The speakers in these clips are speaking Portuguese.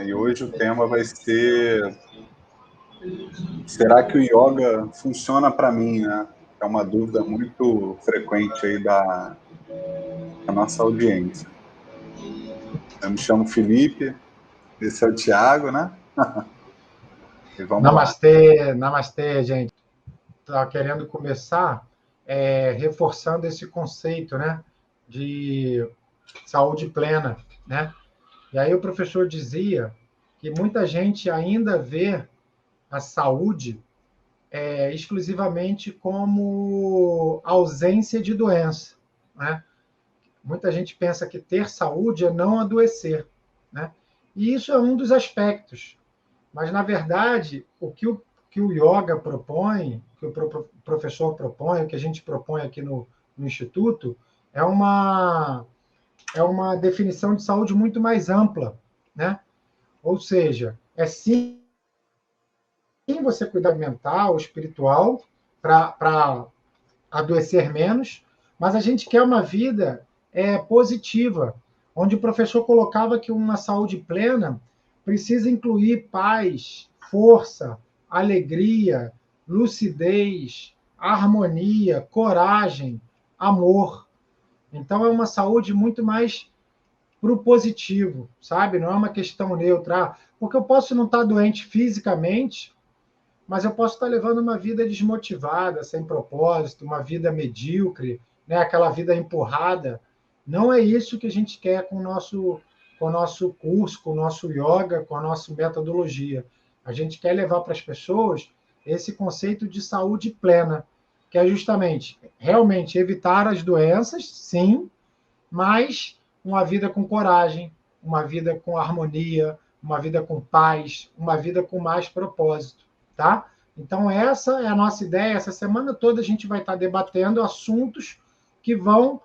E hoje o tema vai ser: será que o yoga funciona para mim, né? É uma dúvida muito frequente aí da nossa audiência. Eu me chamo Felipe, esse é o Thiago, né? E vamos lá. Namastê, namastê, gente. Estava querendo começar reforçando esse conceito, né, de saúde plena, né? E aí o professor dizia que muita gente ainda vê a saúde exclusivamente como ausência de doença, né? Muita gente pensa que ter saúde é não adoecer, né? E isso é um dos aspectos. Mas, na verdade, o que o yoga propõe, o que o professor propõe, o que a gente propõe aqui no Instituto, é uma, é uma definição de saúde muito mais ampla, né? Ou seja, é sim você cuidar mental, espiritual, para adoecer menos, mas a gente quer uma vida positiva, onde o professor colocava que uma saúde plena precisa incluir paz, força, alegria, lucidez, harmonia, coragem, amor. Então é uma saúde muito mais para o positivo, sabe? Não é uma questão neutra, porque eu posso não estar doente fisicamente, mas eu posso estar levando uma vida desmotivada, sem propósito, uma vida medíocre, né? Aquela vida empurrada. Não é isso que a gente quer com o nosso curso, com o nosso yoga, com a nossa metodologia. A gente quer levar para as pessoas esse conceito de saúde plena, que é justamente realmente evitar as doenças, sim, mas uma vida com coragem, uma vida com harmonia, uma vida com paz, uma vida com mais propósito, tá? Então essa é a nossa ideia. Essa semana toda a gente vai estar debatendo assuntos que vão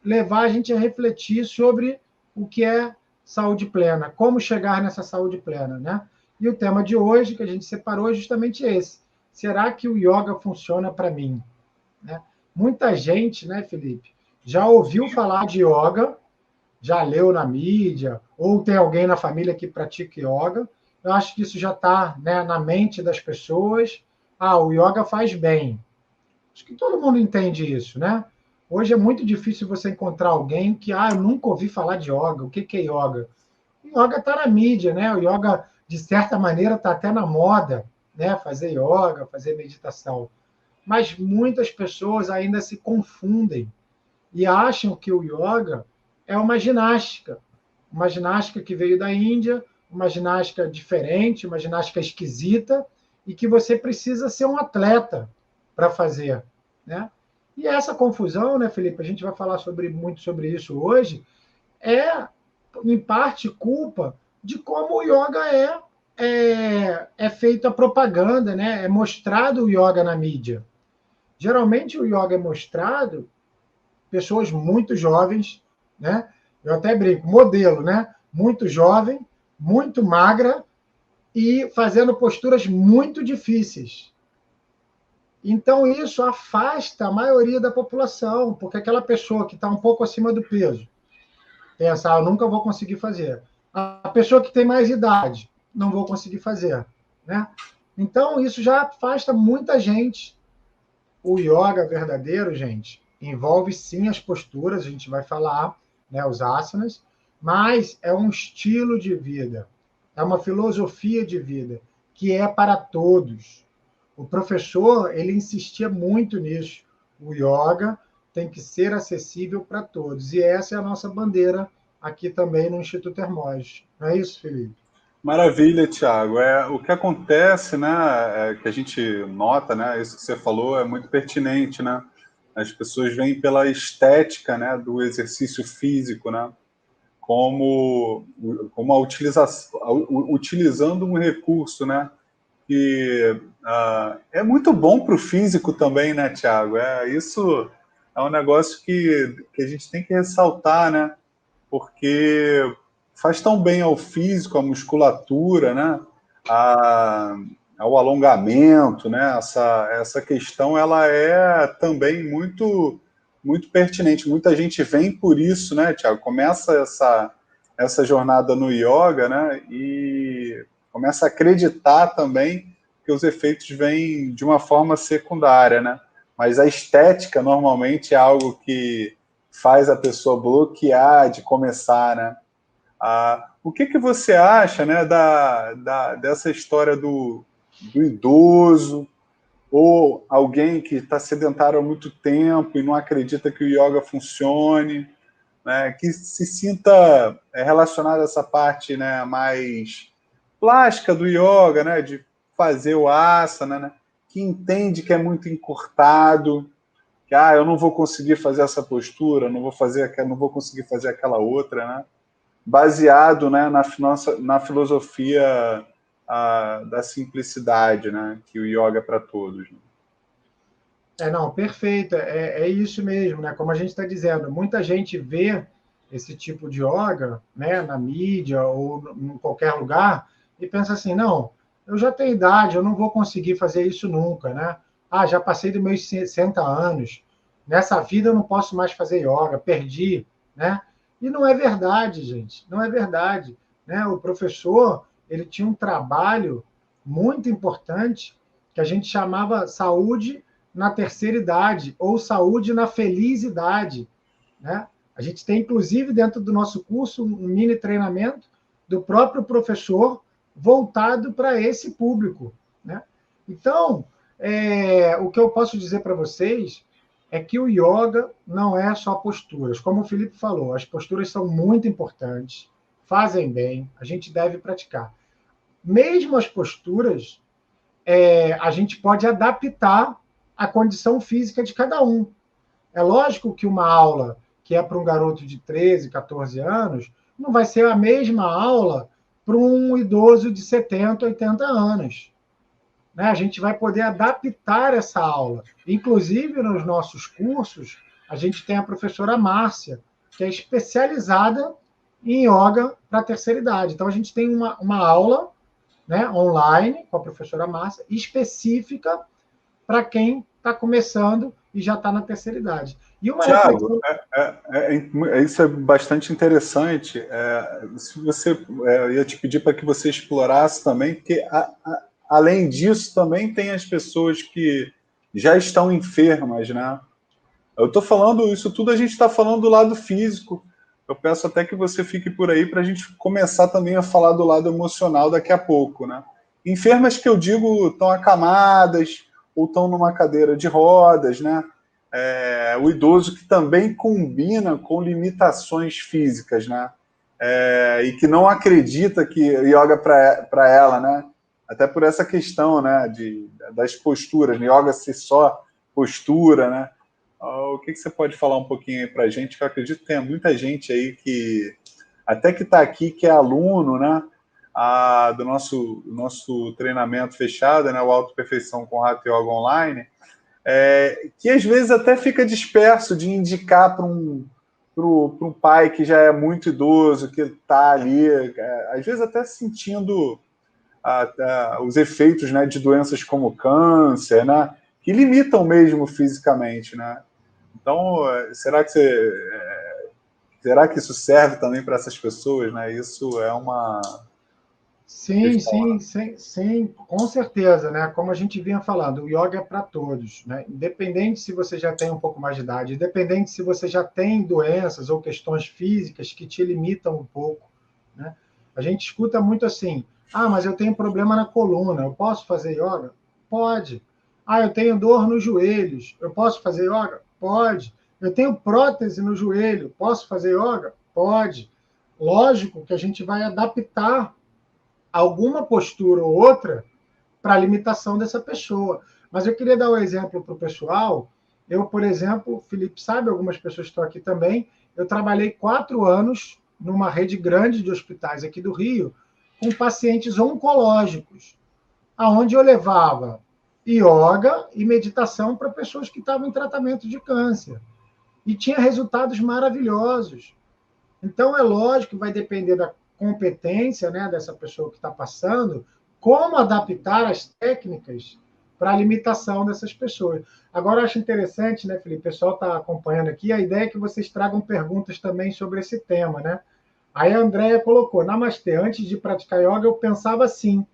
levar a gente a refletir sobre o que é saúde plena, como chegar nessa saúde plena, né? E o tema de hoje que a gente separou é justamente esse. Será que o yoga funciona para mim? Né? Muita gente, né, Felipe, já ouviu falar de yoga, já leu na mídia, ou tem alguém na família que pratica yoga. Eu acho que isso já está, né, na mente das pessoas. Ah, o yoga faz bem. Acho que todo mundo entende isso, né? Hoje é muito difícil você encontrar alguém que, eu nunca ouvi falar de yoga. O que é yoga? O yoga está na mídia, né? O yoga, de certa maneira, está até na moda, né? Fazer yoga, fazer meditação. Mas muitas pessoas ainda se confundem e acham que o yoga é uma ginástica que veio da Índia, uma ginástica diferente, uma ginástica esquisita, e que você precisa ser um atleta para fazer, né? E essa confusão, né, Felipe, a gente vai falar muito sobre isso hoje, é, em parte, culpa de como o yoga é feita a propaganda, né? É mostrado o yoga na mídia. Geralmente o yoga é mostrado pessoas muito jovens, né? Eu até brinco, modelo, né? Muito jovem, muito magra e fazendo posturas muito difíceis. Então isso afasta a maioria da população, porque aquela pessoa que está um pouco acima do peso pensa, eu nunca vou conseguir fazer. A pessoa que tem mais idade, não vou conseguir fazer, né? Então isso já afasta muita gente. O yoga verdadeiro, gente, envolve sim as posturas, a gente vai falar, né, os asanas, mas é um estilo de vida, é uma filosofia de vida que é para todos. O professor, ele insistia muito nisso. O yoga tem que ser acessível para todos. E essa é a nossa bandeira aqui também no Instituto Hermógenes. Não é isso, Felipe? Maravilha, Thiago. O que acontece, né, que a gente nota, né, isso que você falou é muito pertinente, né? As pessoas vêm pela estética, né, do exercício físico, né, como utilizando um recurso, né, que é muito bom para o físico também, né, Thiago? Isso é um negócio que a gente tem que ressaltar, né? Porque faz tão bem ao físico, à musculatura, né? A, ao alongamento, né? Essa questão ela é também muito pertinente. Muita gente vem por isso, né, Tiago? Começa essa jornada no yoga, né? E começa a acreditar também que os efeitos vêm de uma forma secundária, né? Mas a estética normalmente é algo que faz a pessoa bloquear de começar, né? O que você acha, né, dessa história do idoso ou alguém que está sedentário há muito tempo e não acredita que o yoga funcione, né, que se sinta relacionado a essa parte, né, mais plástica do yoga, né, de fazer o asana, né, que entende que é muito encurtado, que eu não vou conseguir fazer essa postura, não vou conseguir fazer aquela outra, né, baseado, né, na filosofia da simplicidade, né, que o yoga é para todos. Né? Não, perfeito, é isso mesmo, né? Como a gente está dizendo, muita gente vê esse tipo de yoga, né, na mídia ou em qualquer lugar e pensa assim, não, eu já tenho idade, eu não vou conseguir fazer isso nunca, né? Já passei dos meus 60 anos, nessa vida eu não posso mais fazer yoga, perdi, né? E não é verdade, gente, não é verdade, né? O professor, ele tinha um trabalho muito importante que a gente chamava saúde na terceira idade ou saúde na feliz idade, né? A gente tem, inclusive, dentro do nosso curso, um mini treinamento do próprio professor voltado para esse público, né? Então, o que eu posso dizer para vocês é que o yoga não é só posturas. Como o Felipe falou, as posturas são muito importantes, fazem bem, a gente deve praticar. Mesmo as posturas, a gente pode adaptar a condição física de cada um. É lógico que uma aula que é para um garoto de 13, 14 anos, não vai ser a mesma aula para um idoso de 70, 80 anos. Né? A gente vai poder adaptar essa aula. Inclusive, nos nossos cursos, a gente tem a professora Márcia, que é especializada em yoga para a terceira idade. Então, a gente tem uma aula, né, online com a professora Márcia, específica para quem está começando e já está na terceira idade. E uma Tiago, reflexão. isso é bastante interessante. Se você, eu ia te pedir para que você explorasse também, porque além disso também tem as pessoas que já estão enfermas, né? Eu estou falando isso tudo, a gente está falando do lado físico. Eu peço até que você fique por aí para a gente começar também a falar do lado emocional daqui a pouco, né? Enfermas que eu digo estão acamadas ou estão numa cadeira de rodas, né? O idoso que também combina com limitações físicas, né? E que não acredita que yoga para ela, né? Até por essa questão, né? Das posturas, né? Yoga ser só postura, né? O que você pode falar um pouquinho aí para a gente? Que eu acredito que tenha muita gente aí que até que está aqui, que é aluno, né? Do nosso treinamento fechado, né? O Auto Perfeição com Hatha Yoga Online, que às vezes até fica disperso de indicar para um pai que já é muito idoso, que está ali, às vezes até sentindo os efeitos, né, de doenças como câncer, né, que limitam mesmo fisicamente, né? Então, será que isso serve também para essas pessoas, né? Isso é uma Sim, questão. sim, sim, sim, com certeza, né? Como a gente vinha falando, o yoga é para todos, né? Independente se você já tem um pouco mais de idade, independente se você já tem doenças ou questões físicas que te limitam um pouco, né? A gente escuta muito assim: mas eu tenho problema na coluna, eu posso fazer yoga? Pode. Eu tenho dor nos joelhos, eu posso fazer yoga? Pode. Eu tenho prótese no joelho, posso fazer yoga? Pode. Lógico que a gente vai adaptar alguma postura ou outra para a limitação dessa pessoa. Mas eu queria dar um exemplo para o pessoal. Eu, por exemplo, o Felipe sabe, algumas pessoas estão aqui também, eu trabalhei 4 anos numa rede grande de hospitais aqui do Rio, com pacientes oncológicos, aonde eu levava yoga e meditação para pessoas que estavam em tratamento de câncer. E tinha resultados maravilhosos. Então, é lógico que vai depender da competência, né, dessa pessoa que está passando, como adaptar as técnicas para a limitação dessas pessoas. Agora, eu acho interessante, né, Felipe, o pessoal está acompanhando aqui, a ideia é que vocês tragam perguntas também sobre esse tema, né? Aí a Andrea colocou, namastê, antes de praticar yoga eu pensava assim,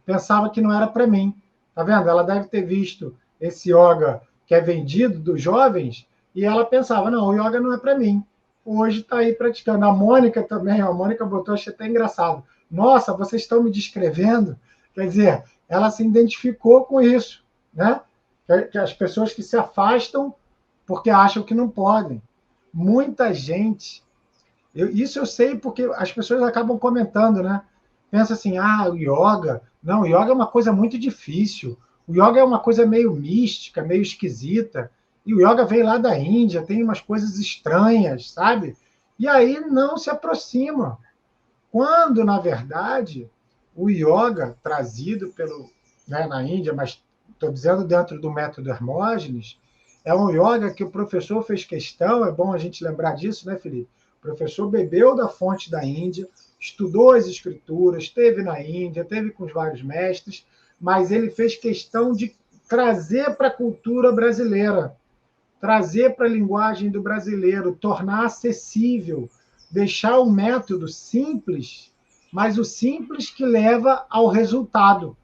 pensava que não era para mim. Tá vendo? Ela deve ter visto esse yoga que é vendido dos jovens e ela pensava, não, o yoga não é para mim. Hoje está aí praticando. A Mônica também, a Mônica botou, achei até engraçado. Nossa, vocês estão me descrevendo? Quer dizer, ela se identificou com isso, né? Que as pessoas que se afastam porque acham que não podem. Muita gente isso eu sei porque as pessoas acabam comentando, né? Pensa assim, o yoga. Não, o yoga é uma coisa muito difícil. O yoga é uma coisa meio mística, meio esquisita. E o yoga veio lá da Índia, tem umas coisas estranhas, sabe? E aí não se aproxima. Quando, na verdade, o yoga trazido na Índia, mas estou dizendo dentro do método Hermógenes, é um yoga que o professor fez questão, é bom a gente lembrar disso, né, Felipe? O professor bebeu da fonte da Índia, estudou as escrituras, esteve na Índia, teve com os vários mestres, mas ele fez questão de trazer para a cultura brasileira, trazer para a linguagem do brasileiro, tornar acessível, deixar o método simples, mas o simples que leva ao resultado.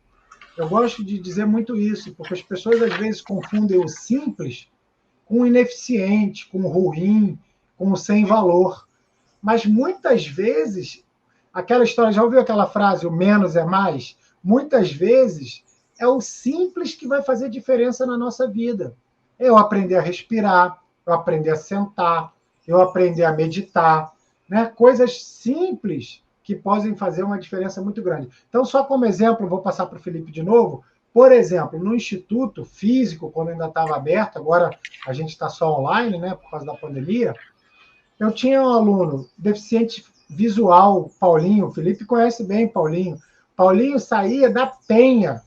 Eu gosto de dizer muito isso, porque as pessoas às vezes confundem o simples com o ineficiente, com o ruim, com o sem valor. Mas muitas vezes, aquela história, já ouviu aquela frase, o menos é mais? Muitas vezes é o simples que vai fazer diferença na nossa vida. Eu aprender a respirar, eu aprender a sentar, eu aprender a meditar, né? Coisas simples que podem fazer uma diferença muito grande. Então, só como exemplo, vou passar para o Felipe de novo. Por exemplo, no Instituto Físico, quando ainda estava aberto, agora a gente está só online, né, por causa da pandemia, eu tinha um aluno deficiente visual, Paulinho, o Felipe conhece bem Paulinho. Paulinho saía da Penha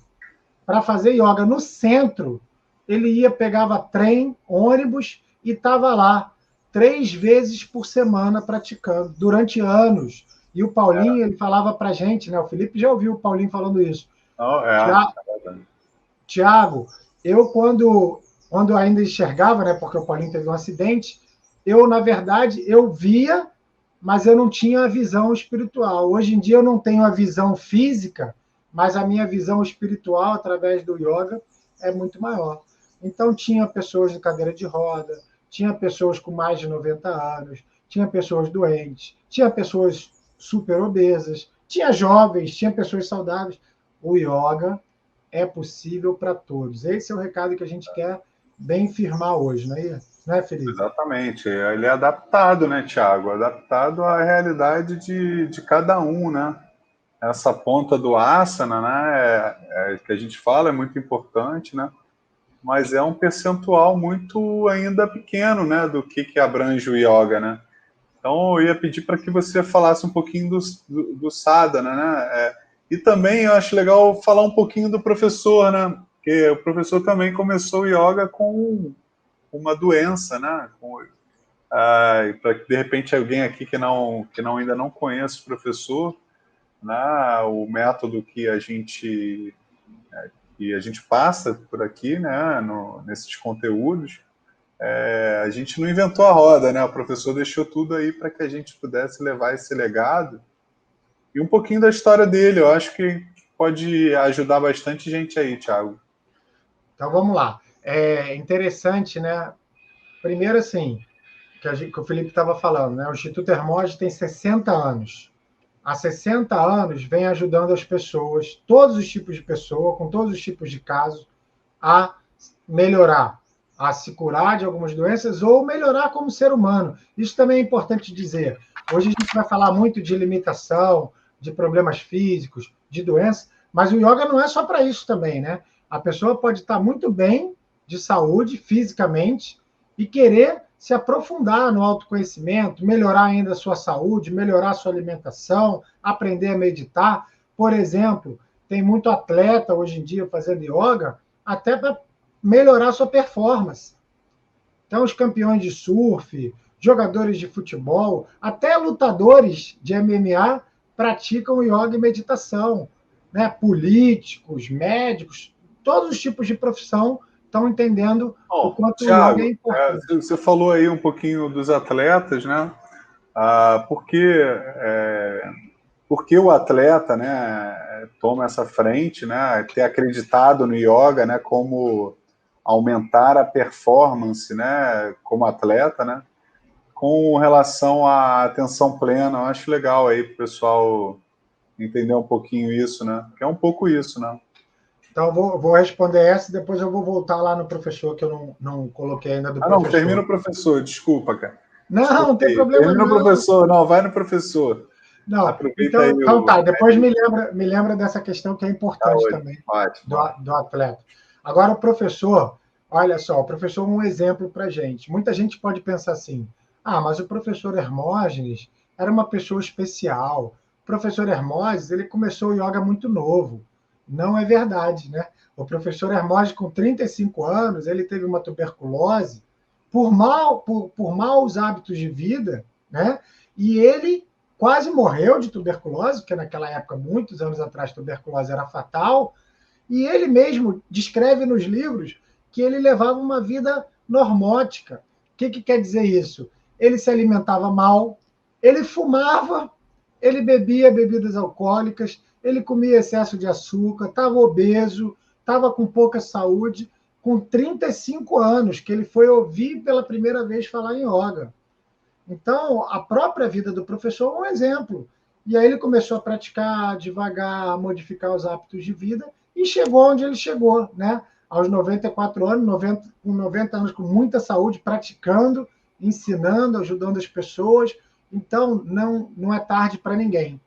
para fazer yoga no centro. Ele ia, pegava trem, ônibus e estava lá 3 vezes por semana praticando, durante anos. E o Paulinho, ele falava para a gente, né? O Felipe já ouviu o Paulinho falando isso. Não, Tiago, eu quando ainda enxergava, né? Porque o Paulinho teve um acidente, eu, na verdade, eu via, mas eu não tinha a visão espiritual. Hoje em dia eu não tenho a visão física, mas a minha visão espiritual, através do yoga, é muito maior. Então, tinha pessoas de cadeira de roda, tinha pessoas com mais de 90 anos, tinha pessoas doentes, tinha pessoas super obesas, tinha jovens, tinha pessoas saudáveis. O yoga é possível para todos. Esse é o recado que a gente quer bem firmar hoje, não é isso? Não é, Felipe? exatamente. Ele é adaptado, né, Tiago? Adaptado à realidade de cada um, né? Essa ponta do asana, né, que a gente fala, é muito importante, né? Mas é um percentual muito ainda pequeno, né, do que abrange o yoga, né? Então, eu ia pedir para que você falasse um pouquinho do sadhana, né? E também eu acho legal falar um pouquinho do professor, né? Porque o professor também começou o yoga com uma doença, né? Para que de repente alguém aqui que ainda não conhece o professor, né? O método que a gente passa por aqui, né? Nesses conteúdos, a gente não inventou a roda, né? O professor deixou tudo aí para que a gente pudesse levar esse legado e um pouquinho da história dele. Eu acho que pode ajudar bastante gente aí, Thiago. Então vamos lá. É interessante, né? Primeiro, assim, que o Felipe estava falando, né? O Instituto Hermógenes tem 60 anos. Há 60 anos vem ajudando as pessoas, todos os tipos de pessoa, com todos os tipos de casos, a melhorar, a se curar de algumas doenças ou melhorar como ser humano. Isso também é importante dizer. Hoje a gente vai falar muito de limitação, de problemas físicos, de doenças, mas o yoga não é só para isso também, né? A pessoa pode estar muito bem de saúde fisicamente e querer se aprofundar no autoconhecimento, melhorar ainda a sua saúde, melhorar a sua alimentação, aprender a meditar. Por exemplo, tem muito atleta hoje em dia fazendo yoga até para melhorar a sua performance. Então, os campeões de surf, jogadores de futebol, até lutadores de MMA praticam yoga e meditação. Né? Políticos, médicos, todos os tipos de profissão estão entendendo o Bom, quanto o yoga é Thiago, importante. você falou aí um pouquinho dos atletas, né? Porque o atleta, né, toma essa frente, né, ter acreditado no yoga, né, como aumentar a performance, né, como atleta, né, com relação à atenção plena. Eu acho legal aí para o pessoal entender um pouquinho isso, né, que é um pouco isso, né. Então, eu vou responder essa e depois eu vou voltar lá no professor, que eu não coloquei ainda do Não, termina professor. o professor, desculpa, cara. Não Desculpa tem aí. problema Termina o não. professor, não, vai no professor. Não, Aproveita aí então o... tá, depois me lembra dessa questão que é Tá, importante também ótimo. do atleta. Agora, o professor, olha só, o professor é um exemplo para gente. Muita gente pode pensar assim, mas o professor Hermógenes era uma pessoa especial. O professor Hermógenes, ele começou o yoga muito novo. Não é verdade, né? O professor Hermógenes, com 35 anos, ele teve uma tuberculose por maus hábitos de vida, né? E ele quase morreu de tuberculose, porque naquela época, muitos anos atrás, tuberculose era fatal, e ele mesmo descreve nos livros que ele levava uma vida normótica. O que quer dizer isso? Ele se alimentava mal, ele fumava, ele bebia bebidas alcoólicas, ele comia excesso de açúcar, estava obeso, estava com pouca saúde, com 35 anos, que ele foi ouvir pela primeira vez falar em yoga. Então, a própria vida do professor é um exemplo. E aí ele começou a praticar devagar, a modificar os hábitos de vida e chegou onde ele chegou, né? Aos 94 anos, com 90 anos, com muita saúde, praticando, ensinando, ajudando as pessoas. Então, não é tarde para ninguém.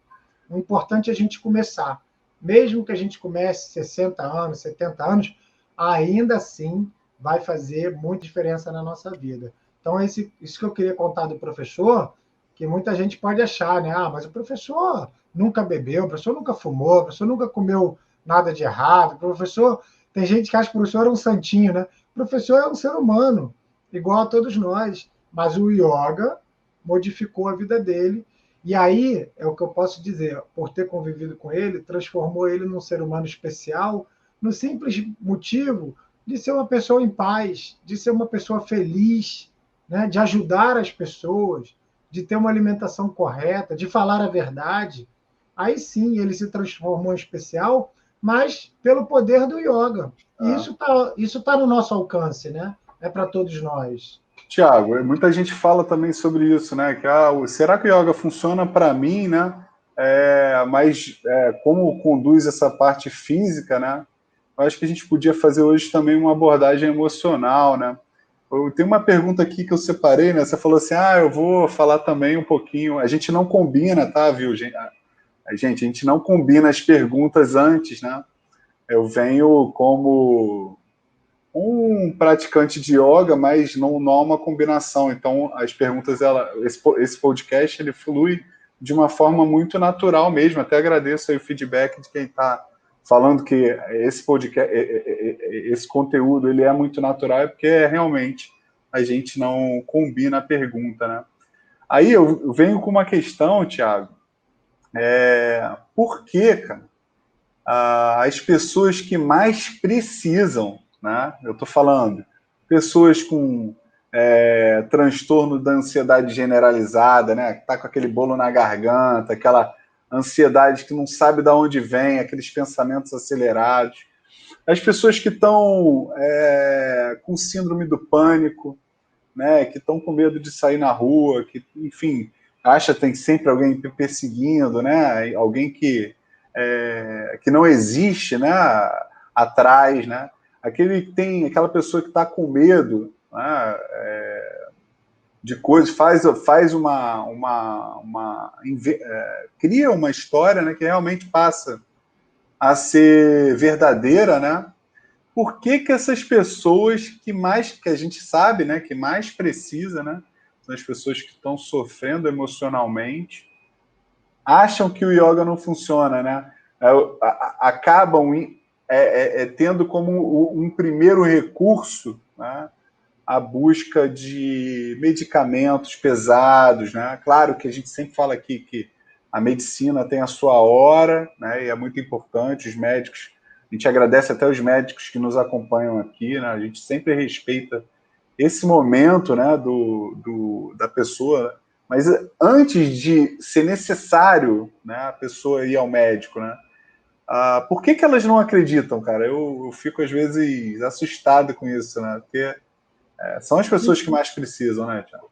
O importante é a gente começar. Mesmo que a gente comece 60 anos, 70 anos, ainda assim vai fazer muita diferença na nossa vida. Então, isso que eu queria contar do professor, que muita gente pode achar, né? Mas o professor nunca bebeu, o professor nunca fumou, o professor nunca comeu nada de errado, o professor... Tem gente que acha que o professor é um santinho, né? O professor é um ser humano, igual a todos nós, mas o yoga modificou a vida dele. E aí, é o que eu posso dizer, por ter convivido com ele, transformou ele num ser humano especial, no simples motivo de ser uma pessoa em paz, de ser uma pessoa feliz, né? De ajudar as pessoas, de ter uma alimentação correta, de falar a verdade. Aí sim, ele se transformou em especial, mas pelo poder do yoga. E isso tá no nosso alcance, né? É para todos nós. Tiago, muita gente fala também sobre isso, né? Que será que o yoga funciona para mim, né? Mas como conduz essa parte física, né? Eu acho que a gente podia fazer hoje também uma abordagem emocional, né? Eu tenho uma pergunta aqui que eu separei, né? Você falou assim, eu vou falar também um pouquinho. A gente não combina, tá, viu, gente? A gente não combina as perguntas antes, né? Eu venho como um praticante de yoga, mas não há uma combinação. Então, as perguntas, esse podcast, ele flui de uma forma muito natural mesmo. Até agradeço aí o feedback de quem está falando que esse podcast, esse conteúdo, ele é muito natural, porque realmente a gente não combina a pergunta, né? Aí eu venho com uma questão, Thiago. Por que, cara, as pessoas que mais precisam, né? Eu estou falando pessoas com transtorno da ansiedade generalizada, né? Que tá com aquele bolo na garganta, aquela ansiedade que não sabe de onde vem, aqueles pensamentos acelerados, as pessoas que estão com síndrome do pânico, né? Que estão com medo de sair na rua, que, enfim, acha que tem sempre alguém perseguindo, né? Alguém que não existe, né, atrás, né? Aquela pessoa que está com medo, né, de coisas, faz cria uma história, né, que realmente passa a ser verdadeira, né? Por que essas pessoas que a gente sabe, né, que mais precisa, né, são as pessoas que estão sofrendo emocionalmente, acham que o yoga não funciona, né? Acabam tendo como um primeiro recurso, né, a busca de medicamentos pesados, né? Claro que a gente sempre fala aqui que a medicina tem a sua hora, né, e é muito importante, os médicos, a gente agradece até os médicos que nos acompanham aqui, né? A gente sempre respeita esse momento, né, da pessoa, Mas antes de ser necessário, né, a pessoa ir ao médico, né? Por que elas não acreditam, cara? Eu fico, às vezes, assustado com isso, né? Porque são as pessoas que mais precisam, né, Tiago?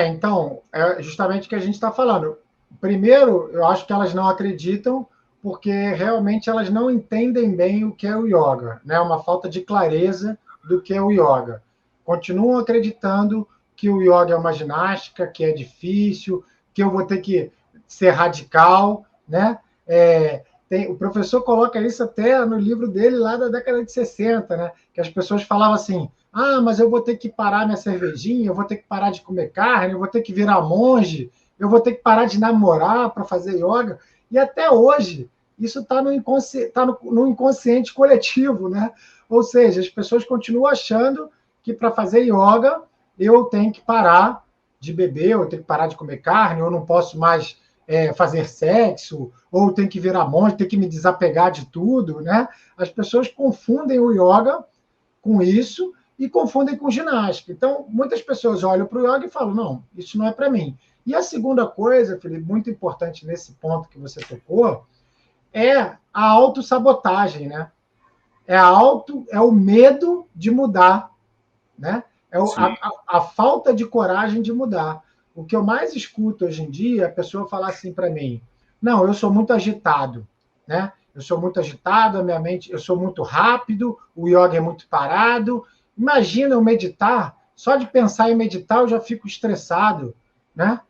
Então, é justamente o que a gente está falando. Primeiro, eu acho que elas não acreditam porque realmente elas não entendem bem o que é o yoga, né? Uma falta de clareza do que é o yoga. Continuam acreditando que o yoga é uma ginástica, que é difícil, que eu vou ter que ser radical, né? O professor coloca isso até no livro dele lá da década de 60, né? Que as pessoas falavam assim: mas eu vou ter que parar minha cervejinha, eu vou ter que parar de comer carne, eu vou ter que virar monge, eu vou ter que parar de namorar para fazer yoga. E até hoje, isso está no inconsciente coletivo, né? Ou seja, as pessoas continuam achando que para fazer yoga eu tenho que parar de beber, eu tenho que parar de comer carne, eu não posso mais fazer sexo, ou tenho que virar monge, tenho que me desapegar de tudo, né? As pessoas confundem o yoga com isso e confundem com ginástica. Então, muitas pessoas olham para o yoga e falam: não, isso não é para mim. E a segunda coisa, Felipe, muito importante nesse ponto que você tocou, é a autossabotagem, né? É o medo de mudar, né? A falta de coragem de mudar. O que eu mais escuto hoje em dia é a pessoa falar assim para mim: não, eu sou muito agitado, né? Eu sou muito agitado, a minha mente, eu sou muito rápido, o yoga é muito parado. Imagina eu meditar, só de pensar em meditar eu já fico estressado, né?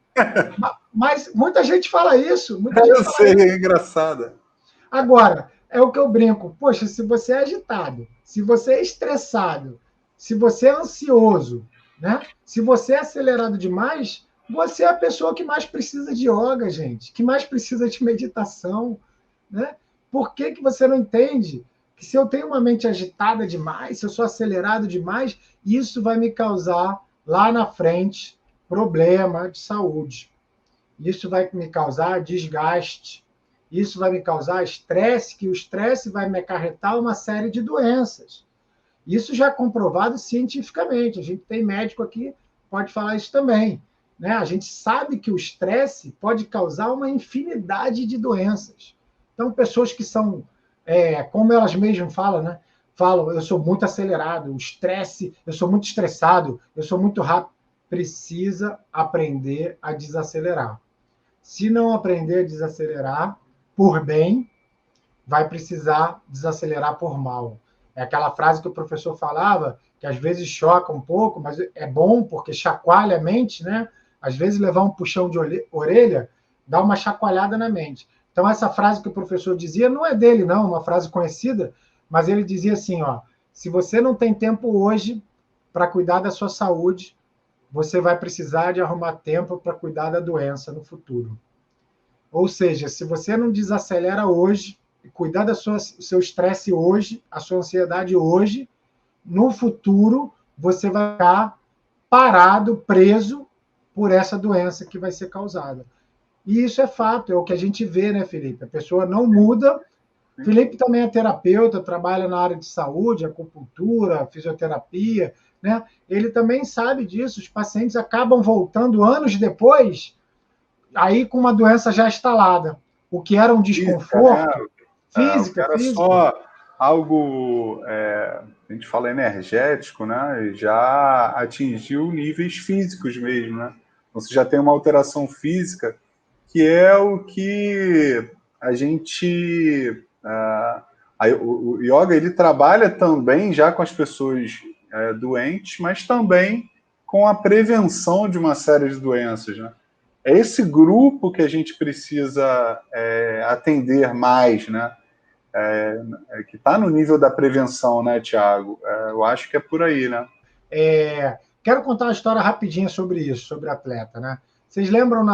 Mas muita gente fala isso, muita gente Eu fala sei, isso. é engraçada. Agora, é o que eu brinco. Poxa, se você é agitado, se você é estressado, se você é ansioso, né? Se você é acelerado demais, você é a pessoa que mais precisa de yoga, gente, que mais precisa de meditação, né? Por que que você não entende que se eu tenho uma mente agitada demais, se eu sou acelerado demais, isso vai me causar lá na frente problema de saúde. Isso vai me causar desgaste, isso vai me causar estresse, que o estresse vai me acarretar uma série de doenças. Isso já é comprovado cientificamente. A gente tem médico aqui que pode falar isso também. Né? A gente sabe que o estresse pode causar uma infinidade de doenças. Então, pessoas que são, como elas mesmas falam, né? Falam: eu sou muito acelerado, o estresse, eu sou muito estressado, eu sou muito rápido. Precisa aprender a desacelerar. Se não aprender a desacelerar por bem, vai precisar desacelerar por mal. É aquela frase que o professor falava, que às vezes choca um pouco, mas é bom porque chacoalha a mente, né? Às vezes levar um puxão de orelha dá uma chacoalhada na mente. Então, essa frase que o professor dizia não é dele, não, uma frase conhecida, mas ele dizia assim: se você não tem tempo hoje para cuidar da sua saúde, você vai precisar de arrumar tempo para cuidar da doença no futuro. Ou seja, se você não desacelera hoje, cuidar do seu estresse hoje, a sua ansiedade hoje, no futuro você vai ficar parado, preso por essa doença que vai ser causada. E isso é fato, é o que a gente vê, né, Felipe? A pessoa não muda. Felipe também é terapeuta, trabalha na área de saúde, acupuntura, fisioterapia, né? Ele também sabe disso. Os pacientes acabam voltando anos depois, aí com uma doença já instalada. O que era um Física, né? desconforto, O física, cara física. só algo, a gente fala energético, né? Já atingiu níveis físicos mesmo, né? Então, você já tem uma alteração física que é o que a gente... o yoga, ele trabalha também já com as pessoas doentes, mas também com a prevenção de uma série de doenças, né? É esse grupo que a gente precisa atender mais, né? Que está no nível da prevenção, né, Tiago? Eu acho que é por aí, né? Quero contar uma história rapidinha sobre isso, sobre atleta, né? Vocês lembram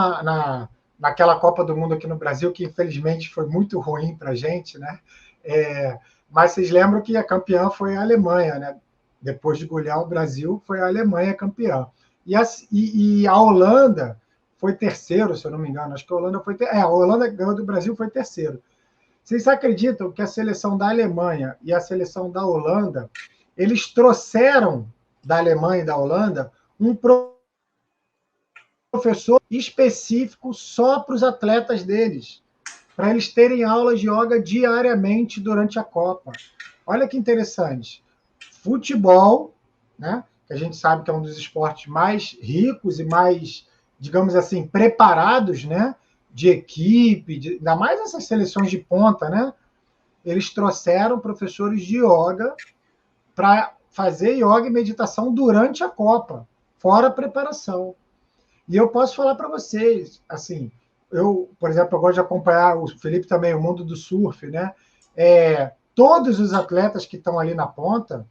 naquela Copa do Mundo aqui no Brasil, que infelizmente foi muito ruim para a gente, né? Mas vocês lembram que a campeã foi a Alemanha, né? Depois de golear o Brasil, foi a Alemanha campeã. E a Holanda foi terceiro, se eu não me engano. Acho que a Holanda foi a Holanda ganhou do Brasil, foi terceiro. Vocês acreditam que a seleção da Alemanha e a seleção da Holanda, eles trouxeram da Alemanha e da Holanda um professor específico só para os atletas deles, para eles terem aulas de yoga diariamente durante a Copa. Olha que interessante. Futebol, né, que a gente sabe que é um dos esportes mais ricos e mais, digamos assim, preparados, né, de equipe, ainda mais essas seleções de ponta, né? Eles trouxeram professores de yoga para fazer yoga e meditação durante a Copa, fora a preparação. E eu posso falar para vocês, assim, eu, por exemplo, eu gosto de acompanhar o Felipe também, o mundo do surf, né? Todos os atletas que estão ali na ponta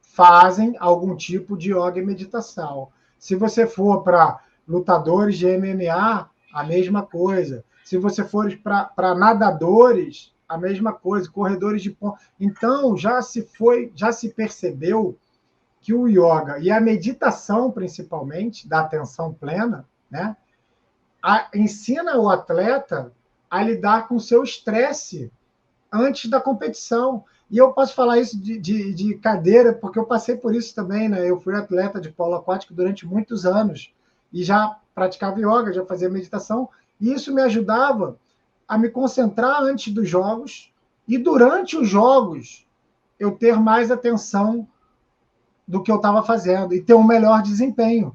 fazem algum tipo de yoga e meditação. Se você for para lutadores de MMA, a mesma coisa. Se você for para nadadores, a mesma coisa, corredores de ponta. Então, já se percebeu que o yoga e a meditação, principalmente, da atenção plena, né, ensina o atleta a lidar com o seu estresse antes da competição. E eu posso falar isso de cadeira, porque eu passei por isso também, né? Eu fui atleta de polo aquático durante muitos anos e já praticava yoga, já fazia meditação, e isso me ajudava a me concentrar antes dos jogos e durante os jogos eu ter mais atenção do que eu estava fazendo e ter um melhor desempenho.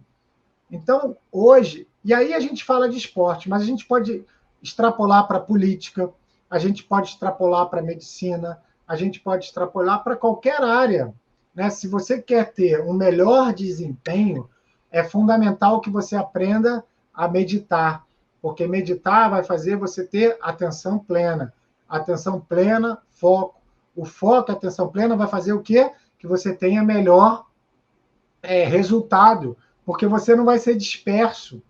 Então, hoje, e aí a gente fala de esporte, mas a gente pode extrapolar para a política, a gente pode extrapolar para a medicina, a gente pode extrapolar para qualquer área. Né? Se você quer ter um melhor desempenho, é fundamental que você aprenda a meditar, porque meditar vai fazer você ter atenção plena. Atenção plena, foco. O foco, a atenção plena, vai fazer o quê? Que você tenha melhor resultado, porque você não vai ser disperso.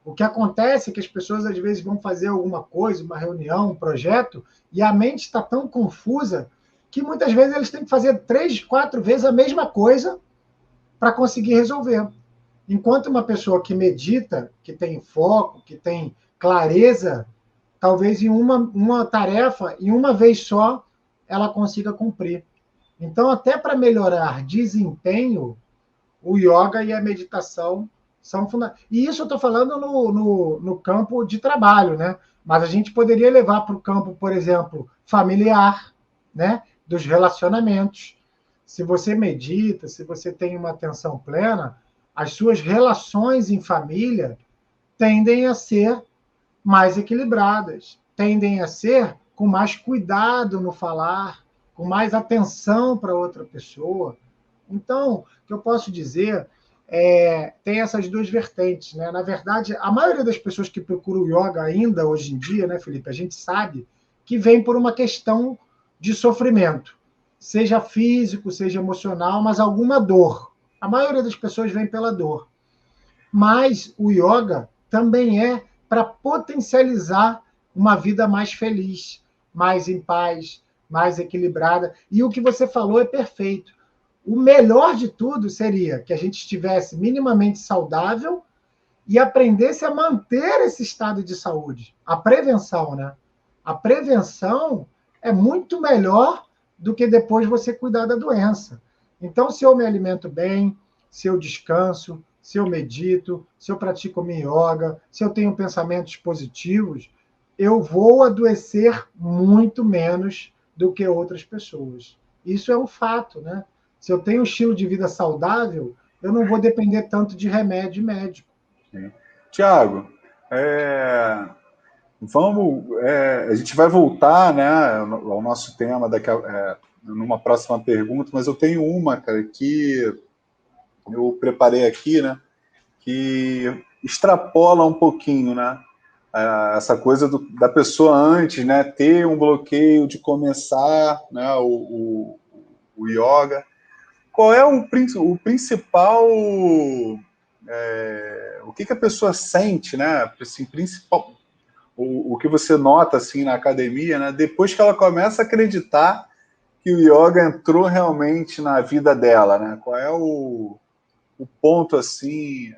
O que acontece é que as pessoas, às vezes, vão fazer alguma coisa, uma reunião, um projeto, e a mente está tão confusa que muitas vezes eles têm que fazer 3, 4 vezes a mesma coisa para conseguir resolver. Enquanto uma pessoa que medita, que tem foco, que tem clareza, talvez em uma tarefa, em uma vez só, ela consiga cumprir. Então, até para melhorar desempenho, o yoga e a meditação são fundamentais. E isso eu estou falando no campo de trabalho, né? Mas a gente poderia levar para o campo, por exemplo, familiar, né? Dos relacionamentos. Se você medita, se você tem uma atenção plena, as suas relações em família tendem a ser mais equilibradas, tendem a ser com mais cuidado no falar, com mais atenção para outra pessoa. Então, o que eu posso dizer tem essas duas vertentes. Né? Na verdade, a maioria das pessoas que procuram o yoga ainda hoje em dia, né, Felipe, a gente sabe que vem por uma questão de sofrimento, seja físico, seja emocional, mas alguma dor. A maioria das pessoas vem pela dor. Mas o yoga também é para potencializar uma vida mais feliz, mais em paz, mais equilibrada. E o que você falou é perfeito. O melhor de tudo seria que a gente estivesse minimamente saudável e aprendesse a manter esse estado de saúde. A prevenção, né? A prevenção é muito melhor do que depois você cuidar da doença. Então, se eu me alimento bem, se eu descanso, se eu medito, se eu pratico minha yoga, se eu tenho pensamentos positivos, eu vou adoecer muito menos do que outras pessoas. Isso é um fato, né? Se eu tenho um estilo de vida saudável, eu não vou depender tanto de remédio médico. Tiago, a gente vai voltar, né, ao nosso tema numa próxima pergunta, mas eu tenho uma, cara, que eu preparei aqui, né, que extrapola um pouquinho, né, essa coisa da pessoa antes, né, ter um bloqueio de começar, né, o yoga. Qual é o principal, o que a pessoa sente, né, assim, principal, o que você nota assim na academia, né, depois que ela começa a acreditar que o yoga entrou realmente na vida dela, né? Qual é o ponto assim,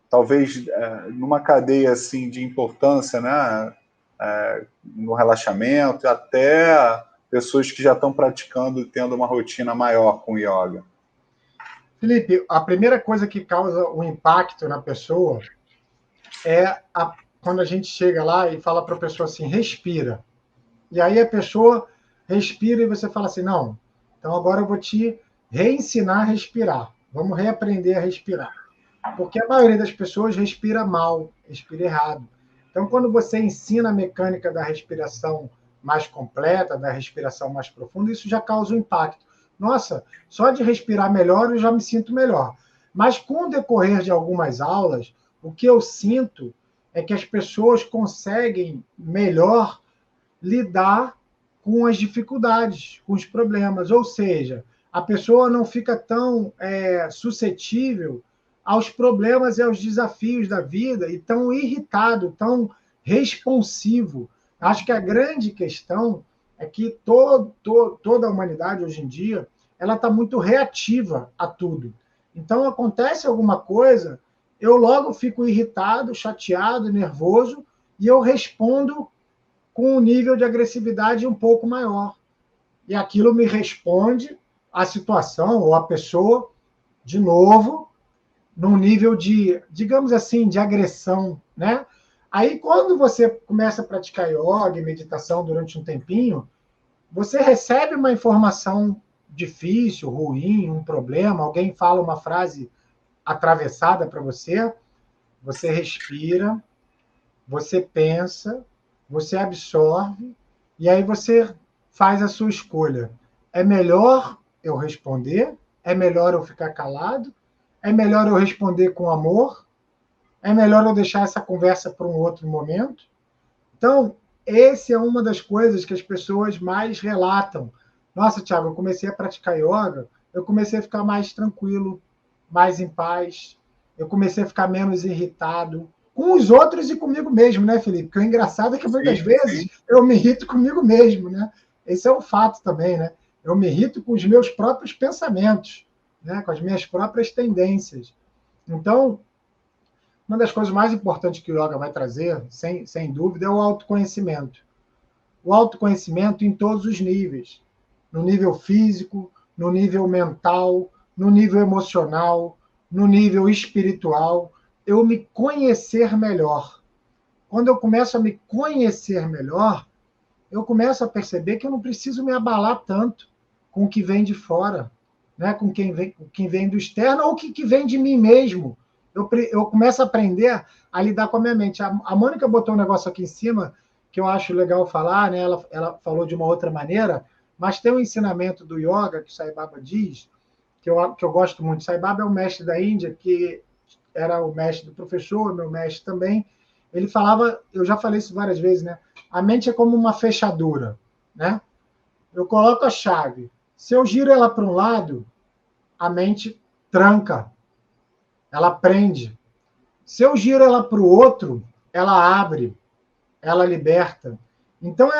talvez numa cadeia assim de importância, né, no relaxamento, até pessoas que já estão praticando e tendo uma rotina maior com yoga? Felipe, a primeira coisa que causa um impacto na pessoa quando a gente chega lá e fala para a pessoa assim, respira. E aí a pessoa respira e você fala assim, não, então agora eu vou te reensinar a respirar. Vamos reaprender a respirar. Porque a maioria das pessoas respira mal, respira errado. Então, quando você ensina a mecânica da respiração mais completa, da respiração mais profunda, isso já causa um impacto. Nossa, só de respirar melhor eu já me sinto melhor. Mas com o decorrer de algumas aulas, o que eu sinto é que as pessoas conseguem melhor lidar com as dificuldades, com os problemas. Ou seja, a pessoa não fica tão suscetível aos problemas e aos desafios da vida e tão irritado, tão responsivo. Acho que a grande questão é que toda a humanidade hoje em dia ela está muito reativa a tudo. Então acontece alguma coisa, eu logo fico irritado, chateado, nervoso e eu respondo com um nível de agressividade um pouco maior. E aquilo me responde a situação ou a pessoa de novo num nível de, digamos assim, de agressão, né? Aí, quando você começa a praticar yoga e meditação durante um tempinho, você recebe uma informação difícil, ruim, um problema, alguém fala uma frase atravessada para você, você respira, você pensa, você absorve, e aí você faz a sua escolha. É melhor eu responder? É melhor eu ficar calado? É melhor eu responder com amor? É melhor eu deixar essa conversa para um outro momento? Então, essa é uma das coisas que as pessoas mais relatam. Nossa, Thiago, eu comecei a praticar yoga, eu comecei a ficar mais tranquilo, mais em paz, eu comecei a ficar menos irritado com os outros e comigo mesmo, né, Felipe? Porque o engraçado é que muitas vezes eu me irrito comigo mesmo, né? Esse é um fato também, né? Eu me irrito com os meus próprios pensamentos, né? Com as minhas próprias tendências. Então, uma das coisas mais importantes que o yoga vai trazer, sem dúvida, é o autoconhecimento. O autoconhecimento em todos os níveis. No nível físico, no nível mental, no nível emocional, no nível espiritual. Eu me conhecer melhor. Quando eu começo a me conhecer melhor, eu começo a perceber que eu não preciso me abalar tanto com o que vem de fora, né? Com quem vem do externo ou que vem de mim mesmo. Eu começo a aprender a lidar com a minha mente. A Mônica botou um negócio aqui em cima que eu acho legal falar, né? Ela falou de uma outra maneira, mas tem um ensinamento do yoga que o Sai Baba diz, que eu gosto muito. Sai Baba é o mestre da Índia, que era o mestre do professor, meu mestre também. Ele falava, eu já falei isso várias vezes, né? A mente é como uma fechadura, né? Eu coloco a chave. Se eu giro ela para um lado, a mente tranca, ela prende. Se eu giro ela para o outro, ela abre, ela liberta. Então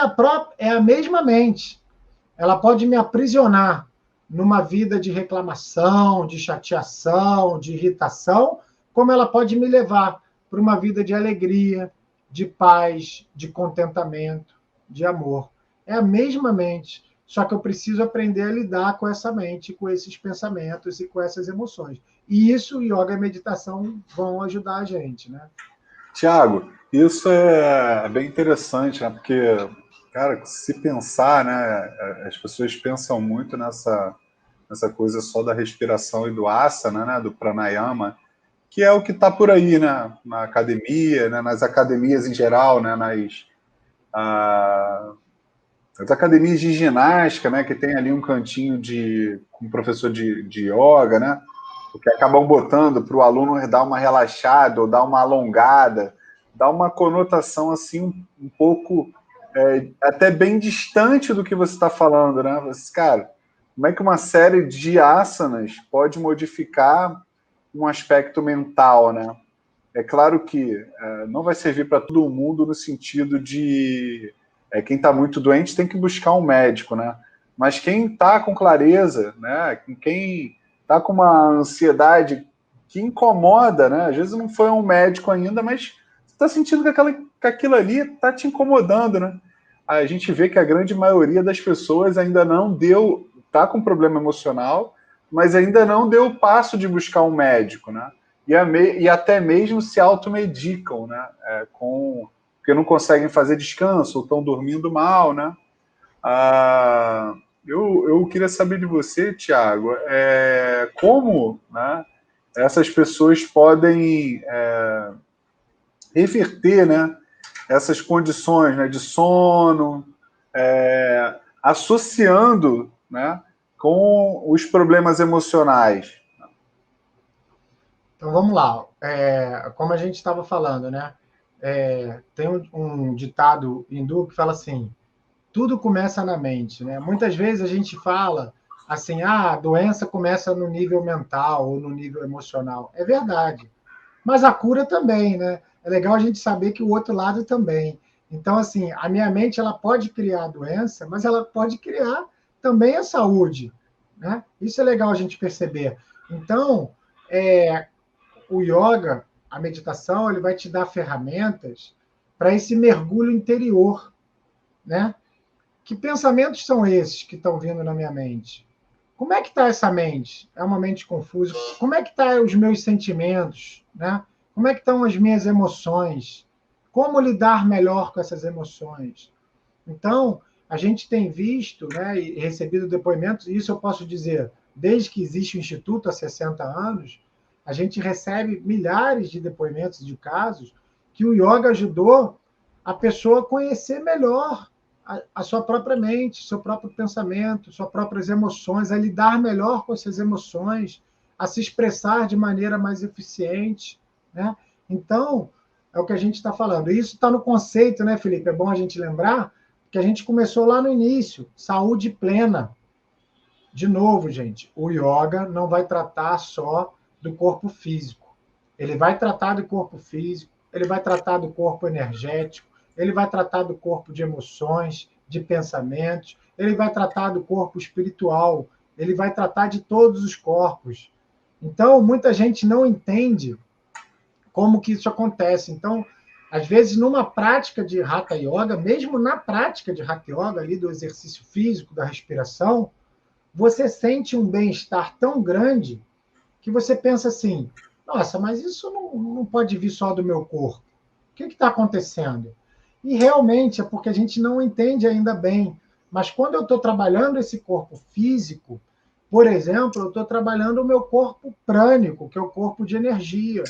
é a mesma mente. Ela pode me aprisionar numa vida de reclamação, de chateação, de irritação, como ela pode me levar para uma vida de alegria, de paz, de contentamento, de amor. É a mesma mente, só que eu preciso aprender a lidar com essa mente, com esses pensamentos e com essas emoções. E isso, yoga e meditação vão ajudar a gente, né? Tiago, isso é bem interessante, né? Porque, cara, se pensar, né? As pessoas pensam muito nessa coisa só da respiração e do asana, né? Do pranayama, que é o que está por aí, né? Na academia, né? Nas academias em geral, né? As academias de ginástica, né? Que tem ali um cantinho com um professor de yoga, né? Porque acabam botando para o aluno dar uma relaxada ou dar uma alongada, dá uma conotação assim um pouco até bem distante do que você está falando, né? Você, cara, como é que uma série de asanas pode modificar um aspecto mental, né? É claro que não vai servir para todo mundo no sentido de quem está muito doente tem que buscar um médico, né? Mas quem está com clareza, né? Quem está com uma ansiedade que incomoda, né? Às vezes não foi um médico ainda, mas você está sentindo que aquilo ali está te incomodando, né? A gente vê que a grande maioria das pessoas ainda não está com problema emocional, mas ainda não deu o passo de buscar um médico, né? e até mesmo se automedicam, né? Porque não conseguem fazer descanso ou estão dormindo mal, né? Eu queria saber de você, Tiago, como, né, essas pessoas podem reverter, né, essas condições, né, de sono, associando, né, com os problemas emocionais. Então vamos lá. Como a gente estava falando, né? Tem um ditado hindu que fala assim: tudo começa na mente, né? Muitas vezes a gente fala assim, a doença começa no nível mental ou no nível emocional. É verdade. Mas a cura também, né? É legal a gente saber que o outro lado também. Então, assim, a minha mente ela pode criar a doença, mas ela pode criar também a saúde, né? Isso é legal a gente perceber. Então, o yoga, a meditação, ele vai te dar ferramentas para esse mergulho interior, né? Que pensamentos são esses que estão vindo na minha mente? Como é que está essa mente? É uma mente confusa? Como é que estão os meus sentimentos? Né? Como é que estão as minhas emoções? Como lidar melhor com essas emoções? Então, a gente tem visto, né, e recebido depoimentos, e isso eu posso dizer, desde que existe o Instituto há 60 anos, a gente recebe milhares de depoimentos de casos que o yoga ajudou a pessoa a conhecer melhor a sua própria mente, seu próprio pensamento, suas próprias emoções, a lidar melhor com essas emoções, a se expressar de maneira mais eficiente, né? Então, é o que a gente está falando. Isso está no conceito, né, Felipe? É bom a gente lembrar que a gente começou lá no início, saúde plena. De novo, gente, o yoga não vai tratar só do corpo físico. Ele vai tratar do corpo físico, ele vai tratar do corpo energético, ele vai tratar do corpo de emoções, de pensamentos, ele vai tratar do corpo espiritual, ele vai tratar de todos os corpos. Então, muita gente não entende como que isso acontece. Então, às vezes, numa prática de Hatha Yoga, mesmo na prática de Hatha Yoga, ali do exercício físico, da respiração, você sente um bem-estar tão grande que você pensa assim: nossa, mas isso não pode vir só do meu corpo. O que está acontecendo? E realmente é porque a gente não entende ainda bem. Mas quando eu estou trabalhando esse corpo físico, por exemplo, eu estou trabalhando o meu corpo prânico, que é o corpo de energia.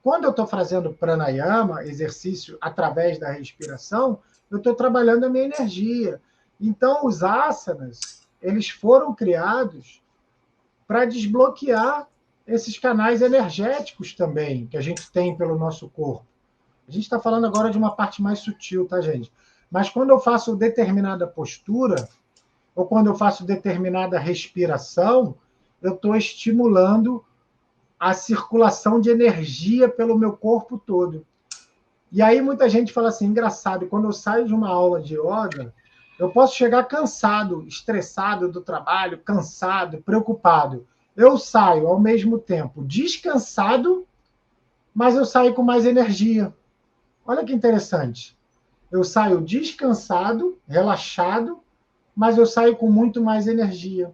Quando eu estou fazendo pranayama, exercício através da respiração, eu estou trabalhando a minha energia. Então, os asanas, eles foram criados para desbloquear esses canais energéticos também que a gente tem pelo nosso corpo. A gente está falando agora de uma parte mais sutil, tá, gente? Mas quando eu faço determinada postura, ou quando eu faço determinada respiração, eu estou estimulando a circulação de energia pelo meu corpo todo. E aí muita gente fala assim, engraçado, quando eu saio de uma aula de yoga, eu posso chegar cansado, estressado do trabalho, cansado, preocupado. Eu saio ao mesmo tempo descansado, mas eu saio com mais energia. Olha que interessante. Eu saio descansado, relaxado, mas eu saio com muito mais energia.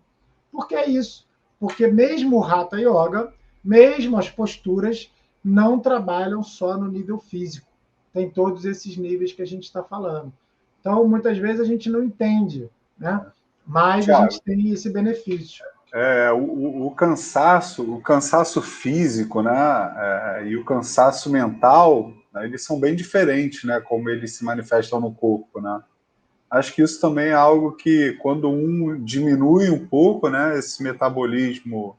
Por que isso? Porque mesmo o Hatha Yoga, mesmo as posturas, não trabalham só no nível físico. Tem todos esses níveis que a gente está falando. Então, muitas vezes a gente não entende, né? Mas a Tiago, gente tem esse benefício. o cansaço físico, né, e o cansaço mental, né, eles são bem diferentes, né, como eles se manifestam no corpo, né? Acho que isso também é algo que, quando um diminui um pouco, né, esse metabolismo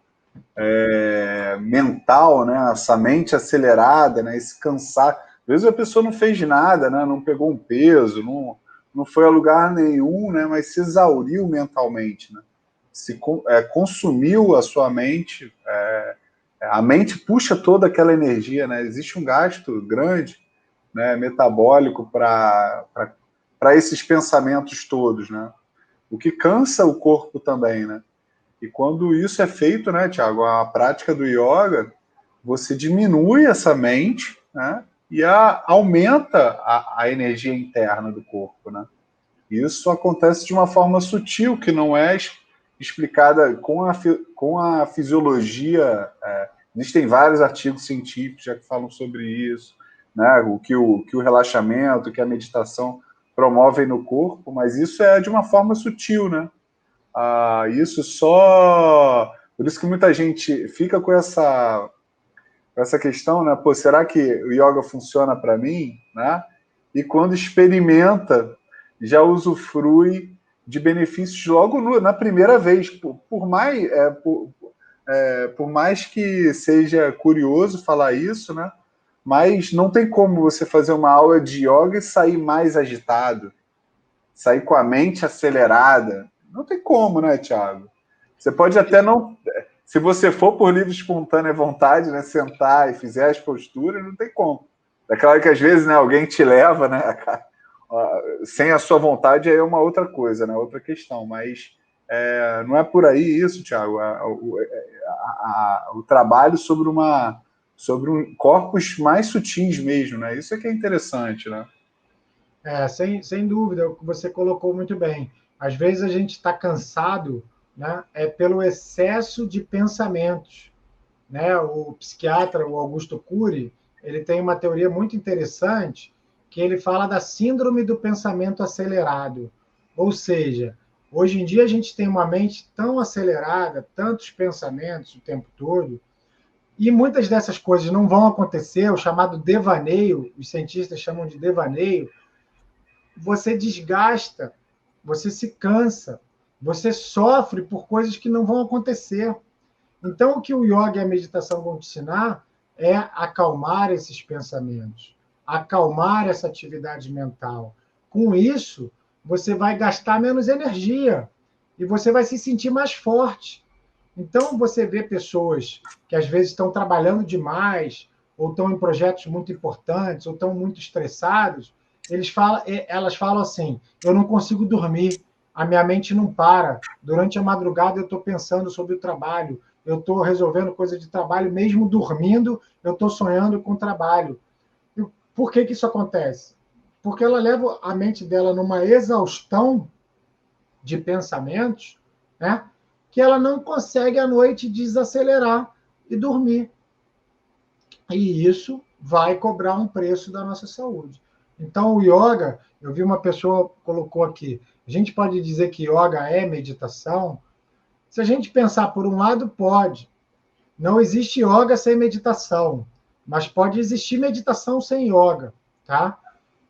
mental, né, essa mente acelerada, né, esse cansaço. Às vezes a pessoa não fez nada, né, não pegou um peso, não foi a lugar nenhum, né, mas se exauriu mentalmente, né? Consumiu a sua mente, a mente puxa toda aquela energia, né? Existe um gasto grande, né, metabólico para esses pensamentos todos, né? O que cansa o corpo também, né? E quando isso é feito, né, Tiago, a prática do yoga, você diminui essa mente, né, e aumenta a energia interna do corpo, né? Isso acontece de uma forma sutil, que não é explicada com a fisiologia Existem vários artigos científicos já que falam sobre isso, né? O que o relaxamento, que a meditação promovem no corpo, mas isso é de uma forma sutil, né? Isso só... Por isso que muita gente fica com essa questão, né? Pô, será que o yoga funciona para mim, né? E quando experimenta, já usufrui de benefícios logo na primeira vez. Por mais que seja curioso falar isso, né? Mas não tem como você fazer uma aula de yoga e sair mais agitado, sair com a mente acelerada. Não tem como, né, Thiago? Você pode até não... Se você for por livre espontânea vontade, né, sentar e fizer as posturas, não tem como. É claro que às vezes, né, alguém te leva, né, sem a sua vontade, aí é uma outra coisa, né, outra questão. Mas não é por aí isso, Thiago. O trabalho sobre corpos mais sutis mesmo, né? Isso é que é interessante, né? Sem dúvida, o que você colocou muito bem. Às vezes a gente está cansado, né, pelo excesso de pensamentos, né? O psiquiatra, o Augusto Cury, ele tem uma teoria muito interessante que ele fala da síndrome do pensamento acelerado. Ou seja, hoje em dia a gente tem uma mente tão acelerada, tantos pensamentos o tempo todo, e muitas dessas coisas não vão acontecer, o chamado devaneio, os cientistas chamam de devaneio. Você desgasta, você se cansa, você sofre por coisas que não vão acontecer. Então, o que o yoga e a meditação vão te ensinar é acalmar esses pensamentos, acalmar essa atividade mental. Com isso, você vai gastar menos energia e você vai se sentir mais forte. Então, você vê pessoas que às vezes estão trabalhando demais, ou estão em projetos muito importantes, ou estão muito estressados, elas falam assim: eu não consigo dormir, a minha mente não para. Durante a madrugada eu estou pensando sobre o trabalho, eu estou resolvendo coisa de trabalho, mesmo dormindo, eu estou sonhando com o trabalho. E por que isso acontece? Porque ela leva a mente dela numa exaustão de pensamentos, né, que ela não consegue à noite desacelerar e dormir. E isso vai cobrar um preço da nossa saúde. Então, o yoga, eu vi uma pessoa colocou aqui, a gente pode dizer que yoga é meditação? Se a gente pensar por um lado, pode. Não existe yoga sem meditação, mas pode existir meditação sem yoga, tá?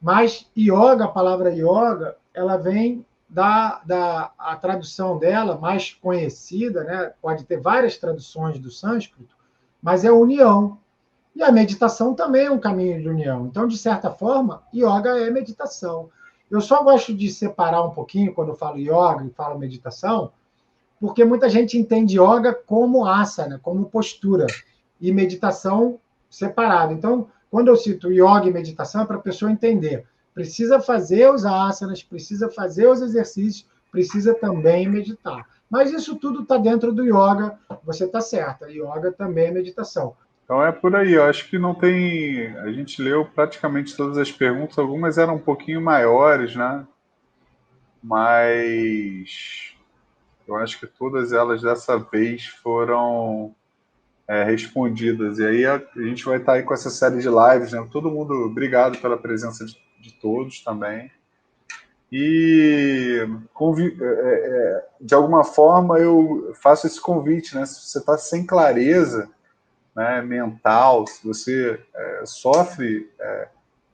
Mas yoga, a palavra yoga, ela vem a tradução dela, mais conhecida, né? Pode ter várias traduções do sânscrito, mas é união. E a meditação também é um caminho de união. Então, de certa forma, yoga é meditação. Eu só gosto de separar um pouquinho quando eu falo yoga e falo meditação, porque muita gente entende yoga como asana, como postura, e meditação separado. Então, quando eu cito yoga e meditação, é para a pessoa entender. Precisa fazer os asanas, precisa fazer os exercícios, precisa também meditar. Mas isso tudo está dentro do yoga, você está certa. Yoga também é meditação. Então é por aí, eu acho que não tem... A gente leu praticamente todas as perguntas, algumas eram um pouquinho maiores, né? Mas eu acho que todas elas dessa vez foram respondidas. E aí a gente vai estar aí com essa série de lives, né? Todo mundo, obrigado pela presença de todos também. E de alguma forma eu faço esse convite, né? Se você está sem clareza, né, mental, se você sofre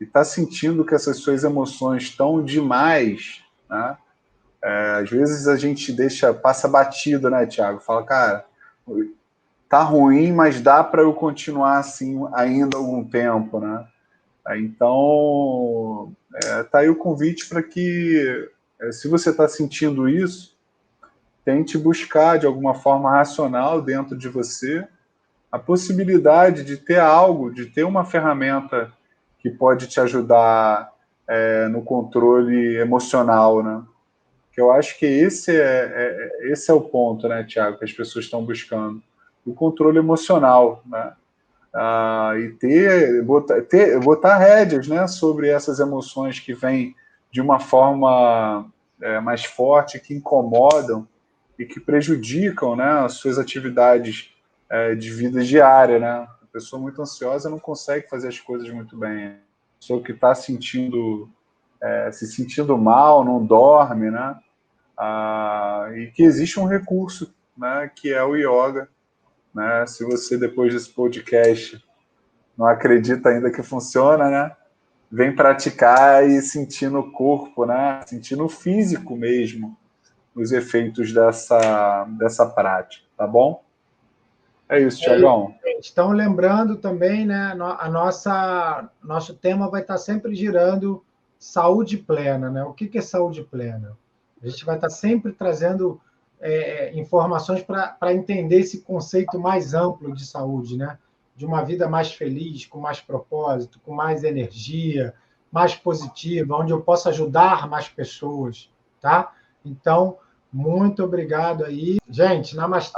e está sentindo que essas suas emoções estão demais, né? Às vezes a gente passa batido, né, Thiago? Fala, cara, tá ruim, mas dá para eu continuar assim ainda algum tempo, né? Então, tá aí o convite para que, se você está sentindo isso, tente buscar de alguma forma racional dentro de você a possibilidade de ter algo, de ter uma ferramenta que pode te ajudar no controle emocional, né? Que eu acho que esse é o ponto, né, Tiago, que as pessoas estão buscando. O controle emocional, né? E botar rédeas, né, sobre essas emoções que vêm de uma forma mais forte, que incomodam e que prejudicam, né, as suas atividades de vida diária, né? A pessoa muito ansiosa não consegue fazer as coisas muito bem. A pessoa que está se sentindo mal, não dorme, né? E que existe um recurso, né? Que é o yoga, né? Se você, depois desse podcast, não acredita ainda que funciona, né? Vem praticar e sentir no corpo, né? Sentir no físico mesmo os efeitos dessa prática, tá bom? É isso, Tiagão. Então, lembrando também, né, nosso tema vai estar sempre girando saúde plena, né? O que é saúde plena? A gente vai estar sempre trazendo informações para entender esse conceito mais amplo de saúde, né? De uma vida mais feliz, com mais propósito, com mais energia, mais positiva, onde eu possa ajudar mais pessoas, tá? Então, muito obrigado aí. Gente, namastê.